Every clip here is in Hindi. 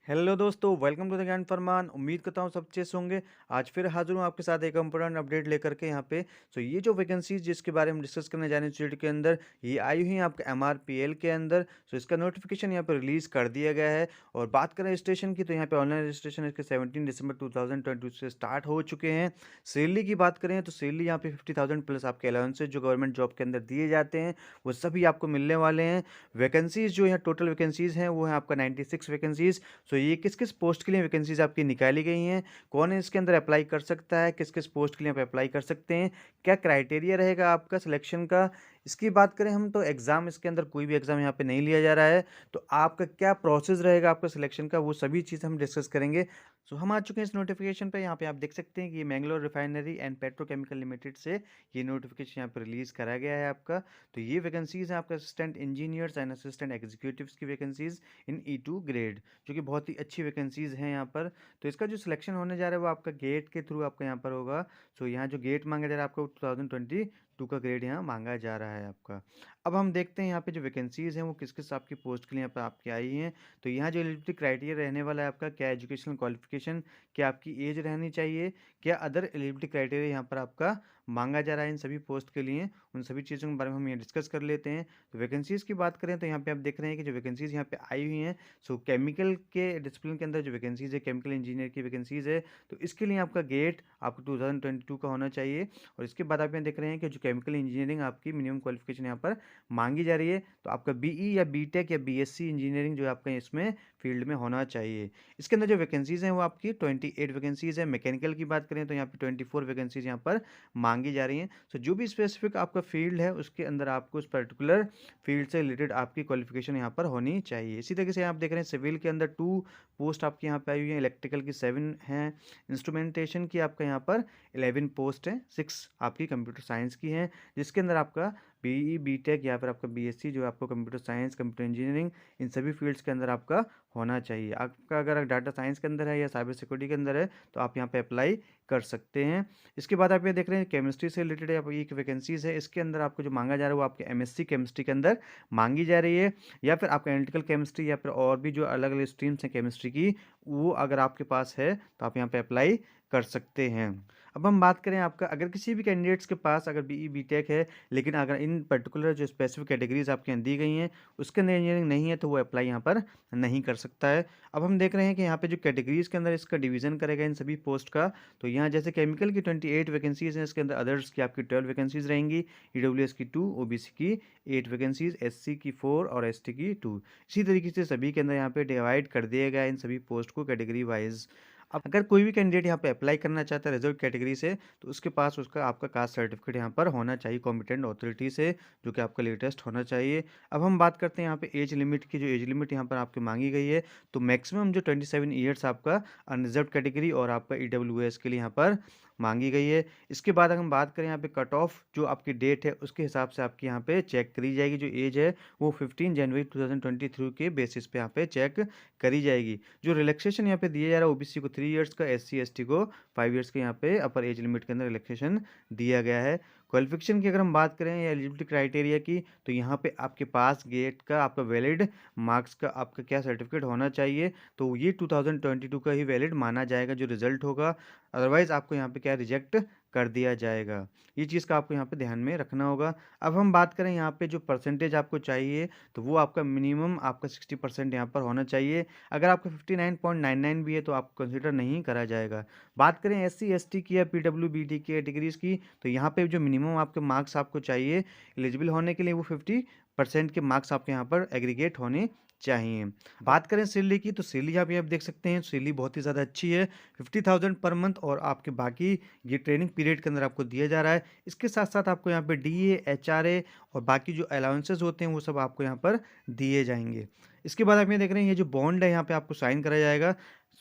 हेलो दोस्तों, वेलकम टू द ज्ञान फरमान। उम्मीद करता हूँ सब अच्छे से होंगे। आज फिर हाजिर हूँ आपके साथ एक इम्पोर्टेंट अपडेट लेकर के यहाँ पे। ये जो वैकेंसीज जिसके बारे में हम डिस्कस करने जा रहे हैं स्टूडियो के अंदर, ये आई हुई हैं आपके एमआरपीएल के अंदर। इसका नोटिफिकेशन यहाँ पे रिलीज़ कर दिया गया है। और बात करें रजिस्ट्रेशन की, तो यहाँ पे ऑनलाइन रजिस्ट्रेशन इसके 17 दिसंबर 2022 से स्टार्ट हो चुके हैं। सैलरी की बात करें तो सैलरी यहाँ पे 50,000 प्लस आपके अलाउंसेज जो गवर्नमेंट जॉब के अंदर दिए जाते हैं वो सभी आपको मिलने वाले हैं। वैकेंसीज जो यहाँ टोटल वैकेंसीज हैं वो है आपका 96 वैकेंसीज। ये किस किस पोस्ट के लिए वैकेंसीज आपकी निकाली गई हैं, कौन इसके अंदर अप्लाई कर सकता है, किस किस पोस्ट के लिए आप अप्लाई कर सकते हैं, क्या क्राइटेरिया रहेगा आपका सिलेक्शन का। इसकी बात करें हम तो एग्ज़ाम इसके अंदर कोई भी एग्ज़ाम यहाँ पे नहीं लिया जा रहा है। तो आपका क्या प्रोसेस रहेगा आपका सिलेक्शन का, वो सभी चीज़ हम डिस्कस करेंगे। हम आ चुके हैं इस नोटिफिकेशन पे। यहाँ पे आप देख सकते हैं कि ये Mangalore refinery and petrochemical limited से ये नोटिफिकेशन यहाँ पर रिलीज़ करा गया है आपका। तो ये वैकेंसीज़ हैं आपका assistant engineers and assistant executives की वैकेंसीज़ इन E2 ग्रेड, जो कि बहुत ही अच्छी वैकेंसीज़ हैं यहाँ पर। तो इसका जो सिलेक्शन होने जा रहा है वो आपका गेट के थ्रू आपका यहाँ पर होगा। यहाँ जो गेट मांगा जा रहा है आपका 2022 का ग्रेड यहाँ मांगा जा रहा है आपका। अब हम देखते हैं यहाँ पे जो वैकेंसीज़ हैं वो किस किस आपकी पोस्ट के लिए यहाँ पे आपकी आई हैं। तो यहाँ जो एलिजिबिलिटी क्राइटेरिया रहने वाला है आपका, क्या एजुकेशनल क्वालिफिकेशन, क्या आपकी एज रहनी चाहिए, क्या अदर एलिजिबिलिटी क्राइटेरिया यहाँ पर आपका मांगा जा रहा है इन सभी पोस्ट के लिए, उन सभी चीज़ों के बारे में हम यहाँ डिस्कस कर लेते हैं। तो वैकेंसीज़ की बात करें तो यहाँ पे आप देख रहे हैं कि जो वैकेंसीज़ यहाँ पे आई हुई हैं, केमिकल के डिसिप्लिन के अंदर जो वैकेंसीज़ है, केमिकल इंजीनियर की वैकेंसीज़ है। तो इसके लिए आपका गेट आपको 2022 का होना चाहिए। और इसके बाद आप यहाँ देख रहे हैं कि जो केमिकल इंजीनियरिंग आपकी मिनिमम क्वालिफिकेशन यहाँ पर मांगी जा रही है, तो आपका बीई या बीटेक या बीएससी इंजीनियरिंग जो आपका इसमें फील्ड में होना चाहिए। इसके अंदर जो वैकेंसीज़ हैं वो आपकी 28 वैकेंसीज़ है। मैकेनिकल की बात करें तो यहाँ पे 24 वैकेंसीज़ यहाँ पर मांगी जा रही हैं। जो भी स्पेसिफिक आपका फील्ड है उसके अंदर आपको उस पर्टिकुलर फील्ड से रिलेटेड आपकी क्वालिफिकेशन यहाँ पर होनी चाहिए। इसी तरीके से आप देख रहे हैं सिविल के अंदर 2 पोस्ट आपकी यहाँ पे आई हुई हैं, इलेक्ट्रिकल की 7 हैं, इंस्ट्रूमेंटेशन की आपका यहाँ पर 11 पोस्ट हैं, 6 आपकी कंप्यूटर साइंस की हैं, जिसके अंदर आपका बीई बीटेक या फिर आपका बीएससी जो आपको कंप्यूटर साइंस, कंप्यूटर इंजीनियरिंग, इन सभी फील्ड्स के अंदर आपका होना चाहिए। आपका अगर डाटा साइंस के अंदर है या साइबर सिक्योरिटी के अंदर है तो आप यहाँ पे अप्लाई कर सकते हैं। इसके बाद आप ये देख रहे हैं केमिस्ट्री से रिलेटेड एक वैकेंसीज है। इसके अंदर आपको जो मांगा जा रहा है वो आपके एमएससी केमिस्ट्री के अंदर मांगी जा रही है, या फिर आपका एनालिटिकल केमिस्ट्री या फिर और भी जो अलग अलग स्ट्रीम्स हैं केमिस्ट्री की, वो अगर आपके पास है तो आप यहाँ पे अप्लाई कर सकते हैं। अब हम बात करें आपका, अगर किसी भी कैंडिडेट्स के पास अगर बीई बीटेक है, लेकिन अगर इन पर्टिकुलर जो स्पेसिफिक कैटेगरीज आपके यहाँ दी गई हैं उसके अंदर इंजीनियरिंग नहीं है तो वो अप्लाई यहाँ पर नहीं कर सकता है। अब हम देख रहे हैं कि यहाँ पे जो कैटेगरीज के अंदर इसका डिवीजन करेगा इन सभी पोस्ट का। तो यहाँ जैसे केमिकल की 28 वैकेंसीज हैं, इसके अंदर अदर्स की आपकी 12 वैकेंसीज रहेंगी, ईडब्ल्यूएस की 2, ओबीसी की 8 वैकेंसीज, एससी की 4 और एसटी की 2। इसी तरीके से सभी के अंदर यहाँ पे डिवाइड कर दिया गया है इन सभी पोस्ट को कैटेगरी वाइज। अब अगर कोई भी कैंडिडेट यहाँ पे अप्लाई करना चाहता है रिजर्व कैटेगरी से, तो उसके पास उसका आपका कास्ट सर्टिफिकेट यहाँ पर होना चाहिए कॉम्पिटेंट अथॉरिटी से, जो कि आपका लेटेस्ट होना चाहिए। अब हम बात करते हैं यहाँ पे एज लिमिट की। जो एज लिमिट यहाँ पर आपकी मांगी गई है, तो मैक्सिमम जो 27 ईयर्स आपका अनरिजर्व कैटेगरी और आपका ईडब्ल्यूएस के लिए यहाँ पर मांगी गई है। इसके बाद अगर हम बात करें यहाँ पे कट ऑफ जो आपकी डेट है उसके हिसाब से आपकी यहाँ पे चेक करी जाएगी। जो एज है वो 15 जनवरी 2023 के बेसिस पे यहाँ पे चेक करी जाएगी। जो रिलैक्सेशन यहाँ पे दिया जा रहा है, ओबीसी को 3 इयर्स का, एससी एसटी को 5 इयर्स के यहाँ पे अपर एज लिमिट के अंदर रिलैक्सेशन दिया गया है। क्वालिफिकेशन की अगर हम बात करें या एलिजिबिलिटी क्राइटेरिया की, तो यहाँ पे आपके पास गेट का आपका वैलिड मार्क्स का आपका क्या सर्टिफिकेट होना चाहिए, तो ये 2022 का ही वैलिड माना जाएगा जो रिजल्ट होगा। अदरवाइज आपको यहाँ पे क्या रिजेक्ट कर दिया जाएगा। ये चीज़ का आपको यहाँ पे ध्यान में रखना होगा। अब हम बात करें यहाँ पे जो परसेंटेज आपको चाहिए, तो वो आपका मिनिमम आपका 60% यहाँ पर होना चाहिए। अगर आपका 59.99 भी है तो आपको कंसिडर नहीं करा जाएगा। बात करें एससी एसटी की या पीडब्ल्यूबीडी की कैटेगरीज की, तो यहाँ पे जो मिनिमम आपके मार्क्स आपको चाहिए एलिजिबल होने के लिए, वो 50% के मार्क्स आपके यहाँ पर एग्रीगेट होने चाहिए। बात करें सैलरी की, तो सैलरी यहाँ पे आप देख सकते हैं सैलरी बहुत ही ज़्यादा अच्छी है, 50,000 पर मंथ, और आपके बाकी ये ट्रेनिंग पीरियड के अंदर आपको दिया जा रहा है। इसके साथ साथ आपको यहाँ पे डीए, एचआरए और बाकी जो अलाउंसेस होते हैं वो सब आपको यहाँ पर दिए जाएंगे। इसके बाद आप ये देख रहे हैं ये जो बॉन्ड है यहाँ पे आपको साइन करा जाएगा।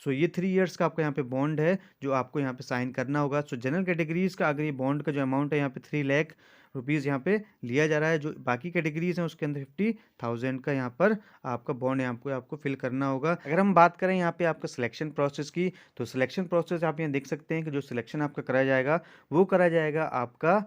ये 3 इयर्स का आपका यहाँ पे बॉन्ड है जो आपको यहाँ पे साइन करना होगा। जनरल कैटेगरीज का अगर ये बॉन्ड का जो अमाउंट है यहाँ पे 3 लाख रुपीज़ यहाँ पे लिया जा रहा है। जो बाकी कैटेगरीज हैं उसके अंदर 50,000 का यहाँ पर आपका बॉन्ड यहाँ पे आपको फिल करना होगा। अगर हम बात करें यहाँ पे आपका सिलेक्शन प्रोसेस की, तो सिलेक्शन प्रोसेस आप यहाँ देख सकते हैं कि जो सिलेक्शन आपका कराया जाएगा वो करा जाएगा आपका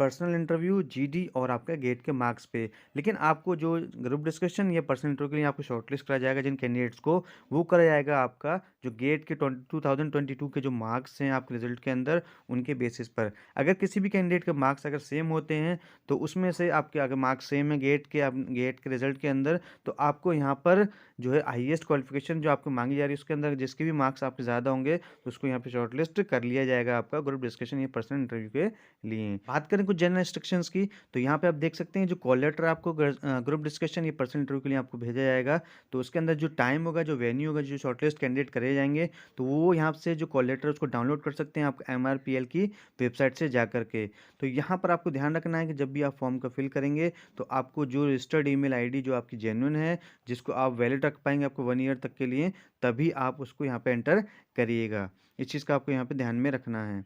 पर्सनल इंटरव्यू, जीडी और आपका गेट के मार्क्स पे। लेकिन आपको जो ग्रुप डिस्कशन या पर्सनल इंटरव्यू के लिए आपको शॉर्टलिस्ट करा जाएगा जिन कैंडिडेट्स को, वो करा जाएगा आपका जो गेट के 2022 के जो मार्क्स हैं आपके रिजल्ट के अंदर, उनके बेसिस पर। अगर किसी भी कैंडिडेट के मार्क्स अगर सेम होते हैं तो उसमें से आपके अगर मार्क्स सेम है गेट के रिजल्ट के अंदर, तो आपको यहाँ पर जो है हाईएस्ट क्वालिफिकेशन जो आपको मांगी जा रही है उसके अंदर जिसके भी मार्क्स आपके ज़्यादा होंगे तो उसको यहाँ पे शॉर्टलिस्ट कर लिया जाएगा आपका ग्रुप डिस्कशन या पर्सनल इंटरव्यू के लिए। बात करें कुछ जनरल इंस्ट्रक्शंस की, तो यहाँ पे आप देख सकते हैं जो कॉल लेटर आपको ग्रुप डिस्कशन या पर्सनल इंटरव्यू के लिए आपको भेजा जाएगा, तो उसके अंदर जो टाइम होगा, जो वेन्यू होगा, जो शॉर्टलिस्ट कैंडिडेट करे जाएंगे, तो वो यहाँ से जो कॉल लेटर उसको डाउनलोड कर सकते हैं आप MRPL की वेबसाइट से जा करके। तो यहाँ पर आपको ध्यान रखना है कि जब भी आप फॉर्म का फिल करेंगे तो आपको जो रजिस्टर्ड ईमेल आईडी जो आपकी जेन्युइन है, जिसको आप वैलिड रख पाएंगे आपको 1 ईयर तक के लिए, तभी आप उसको यहाँ पे एंटर करिएगा। इस चीज़ का आपको यहाँ पे ध्यान में रखना है।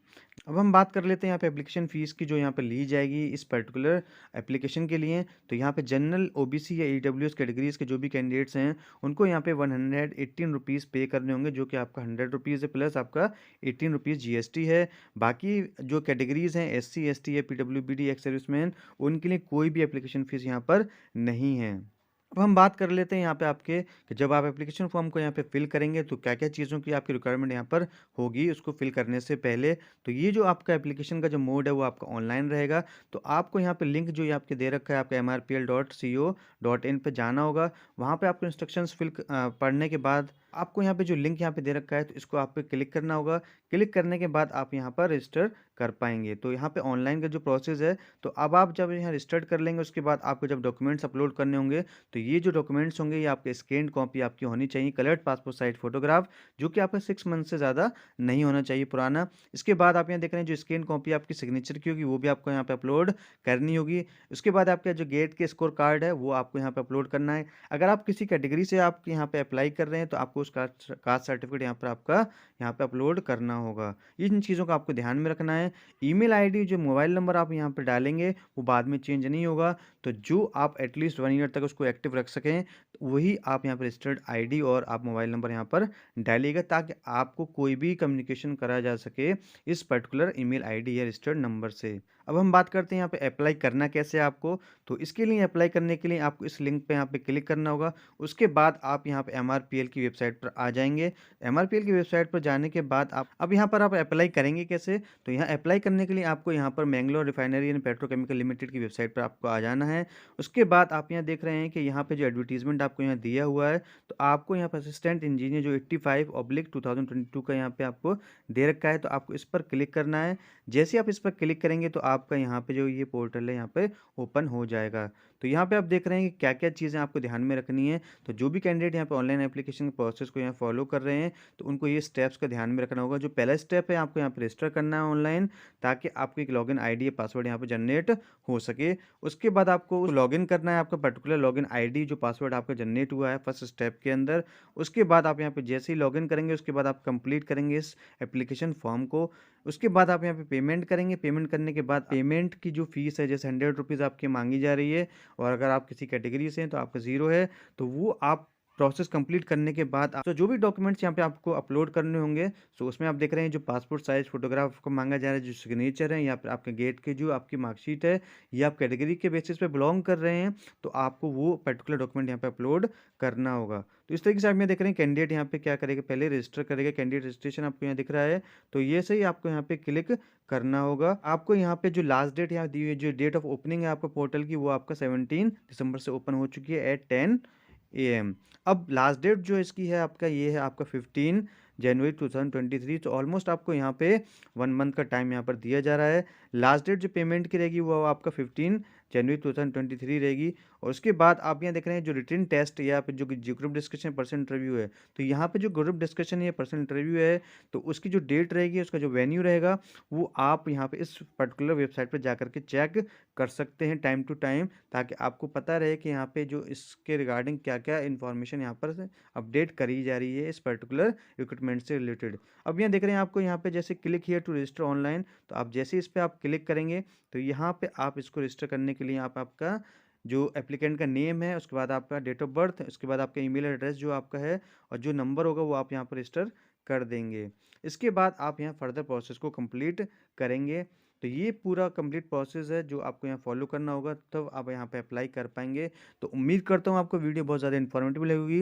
अब हम बात कर लेते हैं यहाँ पे एप्लीकेशन फ़ीस की जो यहाँ पे ली जाएगी इस पर्टिकुलर एप्लीकेशन के लिए। तो यहाँ पे जनरल, ओबीसी या ईडब्ल्यूएस कैटेगरीज़ के जो भी कैंडिडेट्स हैं उनको यहाँ पे 118 रुपीज़ पे करने होंगे, जो कि आपका 100 रुपीज़ है प्लस आपका 18 रुपीज़ जीएसटी है। बाकी जो कैटेगरीज़ हैं SC ST या PWBD एक्स सर्विसमैन, उनके लिए कोई भी एप्लीकेशन फ़ीस यहाँ पर नहीं है। अब हम बात कर लेते हैं यहाँ पे आपके कि जब आप एप्लीकेशन फॉर्म को यहाँ पे फिल करेंगे तो क्या क्या चीज़ों की आपकी रिक्वायरमेंट यहाँ पर होगी उसको फिल करने से पहले। तो ये जो आपका एप्लीकेशन का जो मोड है वो आपका ऑनलाइन रहेगा। तो आपको यहाँ पे लिंक जो ये आपके दे रखा है आपका mrpl.co.in पे जाना होगा। वहाँ पे आपको इंस्ट्रक्शंस पढ़ने के बाद आपको यहाँ पे जो लिंक यहाँ पे दे रखा है तो इसको आप पे क्लिक करना होगा। क्लिक करने के बाद आप यहाँ पर रजिस्टर कर पाएंगे। तो यहाँ पे ऑनलाइन का जो प्रोसेस है, तो अब आप जब यहाँ रजिस्टर्ड कर लेंगे उसके बाद आपको जब डॉक्यूमेंट्स अपलोड करने होंगे, तो ये जो डॉक्यूमेंट्स होंगे ये आपके स्कैन कॉपी आपकी होनी चाहिए, कलर्ड पासपोर्ट साइज फोटोग्राफ, जो कि आपका 6 मंथ से ज़्यादा नहीं होना चाहिए पुराना। इसके बाद आप यहाँ देख रहे हैं जो स्कैन कॉपी आपकी सिग्नेचर की होगी वो भी आपको यहाँ पे अपलोड करनी होगी। उसके बाद आपका जो गेट के स्कोर कार्ड है वो आपको यहाँ पे अपलोड करना है। अगर आप किसी कैटेगरी से आप यहाँ पे अप्लाई कर रहे हैं तो आपको उस कास्ट सर्टिफिकेट यहाँ पर आपका यहाँ पे अपलोड करना होगा। इन चीज़ों का आपको ध्यान में रखना है। ईमेल आईडी, जो मोबाइल नंबर आप यहाँ पर डालेंगे वो बाद में चेंज नहीं होगा। तो जो आप एटलीस्ट 1 ईयर तक उसको एक्टिव रख सकें, तो वही आप यहाँ पर रजिस्टर्ड आईडी और आप मोबाइल नंबर यहाँ पर डालिएगा, ताकि आपको कोई भी कम्युनिकेशन करा जा सके इस पर्टिकुलर ईमेल आईडी या रजिस्टर्ड नंबर से। अब हम बात करते हैं यहाँ पे अप्लाई करना कैसे है आपको। तो इसके लिए अप्लाई करने के लिए आपको इस लिंक पे यहाँ पे क्लिक करना होगा। उसके बाद आप यहाँ पे MRPL की वेबसाइट पर आ जाएंगे। MRPL की वेबसाइट पर जाने के बाद आप अब यहाँ पर आप अप्लाई करेंगे कैसे, तो यहाँ अप्लाई करने के लिए आपको यहाँ पर Mangalore refinery and petrochemical limited की वेबसाइट पर आपको आ जाना है। उसके बाद आप यहाँ देख रहे हैं कि यहाँ पे जो एडवर्टीजमेंट आपको यहाँ दिया हुआ है, तो आपको यहाँ पर असिस्टेंट इंजीनियर जो 85/2022 का यहाँ पे आपको दे रखा है, तो आपको इस पर क्लिक करना है। जैसे आप इस पर क्लिक करेंगे तो आपका यहाँ पे जो ये पोर्टल है यहाँ पे ओपन हो जाएगा। तो यहाँ पे आप देख रहे हैं कि क्या क्या चीज़ें आपको ध्यान में रखनी है। तो जो भी कैंडिडेट यहाँ पे ऑनलाइन एप्लीकेशन प्रोसेस को यहाँ फॉलो कर रहे हैं, तो उनको ये स्टेप्स का ध्यान में रखना होगा। जो पहला स्टेप है, आपको यहाँ पे रजिस्टर करना है ऑनलाइन, ताकि आपको एक लॉगिन आईडी या पासवर्ड यहाँ पे जनरेट हो सके। उसके बाद आपको लॉगिन करना है, आपका पर्टिकुलर लॉगिन आईडी जो पासवर्ड आपका जनरेट हुआ है फर्स्ट स्टेप के अंदर। उसके बाद आप यहाँ पे जैसे ही लॉगिन करेंगे उसके बाद आप कंप्लीट करेंगे इस एप्लीकेशन फॉर्म को। उसके बाद आप यहाँ पे पेमेंट करेंगे। पेमेंट करने के बाद पेमेंट की जो फीस है, जैसे 100 रुपीज़ आपकी मांगी जा रही है, और अगर आप किसी कैटेगरी से हैं तो आपका 0 है, तो वो आप प्रोसेस कंप्लीट करने के बाद तो जो भी डॉक्यूमेंट्स यहाँ पे आपको अपलोड करने होंगे, तो उसमें आप देख रहे हैं जो पासपोर्ट साइज फोटोग्राफ को मांगा जा रहा है, जो सिग्नेचर है, या फिर आपके गेट के जो आपकी मार्कशीट है, या आप कैटेगरी के बेसिस पे बिलोंग कर रहे हैं, तो आपको वो पर्टिकुलर डॉक्यूमेंट यहाँ पे अपलोड करना होगा। तो इस तरीके से आप यहाँ देख रहे हैं कैंडिडेट यहाँ पे क्या करेगा, पहले रजिस्टर करेगा। कैंडिडेट रजिस्ट्रेशन आपको यहाँ दिख रहा है, तो ये सही आपको यहाँ पे क्लिक करना होगा। आपको यहाँ पे जो लास्ट डेट यहाँ दी हुई है, जो डेट ऑफ ओपनिंग है आपका पोर्टल की, वो आपका 17 दिसंबर से ओपन हो चुकी है एट 10 AM। अब लास्ट डेट जो इसकी है आपका, ये है आपका 15 जनवरी 2023। तो ऑलमोस्ट आपको यहाँ पे 1 मंथ का टाइम यहाँ पर दिया जा रहा है। लास्ट डेट जो पेमेंट की रहेगी वो आपका 15 जनवरी 2023 रहेगी। और उसके बाद आप यहाँ देख रहे हैं जो रिटन टेस्ट या फिर जो ग्रुप डिस्कशन पर्सनल इंटरव्यू है, तो यहाँ पे जो ग्रुप डिस्कशन या पर्सनल इंटरव्यू है, तो उसकी जो डेट रहेगी, उसका जो वेन्यू रहेगा, वो आप यहाँ पे इस पर्टिकुलर वेबसाइट पर जा करके चेक कर सकते हैं टाइम टू टाइम, ताकि आपको पता रहे कि यहाँ पे जो इसके रिगार्डिंग क्या क्या इन्फॉर्मेशन यहाँ पर अपडेट करी जा रही है इस पर्टिकुलर रिक्रूटमेंट से रिलेटेड। अब यहाँ देख रहे हैं आपको यहाँ पे जैसे click here to register online, तो आप जैसे इस पर आप क्लिक करेंगे तो यहाँ पे आप इसको रजिस्टर करने के लिए आप आपका जो एप्लीकेंट का नेम है, उसके बाद आपका डेट ऑफ बर्थ, उसके बाद आपका ईमेल एड्रेस जो आपका है, और जो नंबर होगा वो आप यहाँ पर रजिस्टर कर देंगे। इसके बाद आप यहाँ फर्दर प्रोसेस को कंप्लीट करेंगे। तो ये पूरा कंप्लीट प्रोसेस है जो आपको यहाँ फॉलो करना होगा, तब आप यहाँ पे अप्लाई कर पाएँगे। तो उम्मीद करता हूँ आपको वीडियो बहुत ज़्यादा इन्फॉर्मेटिव लगेगी।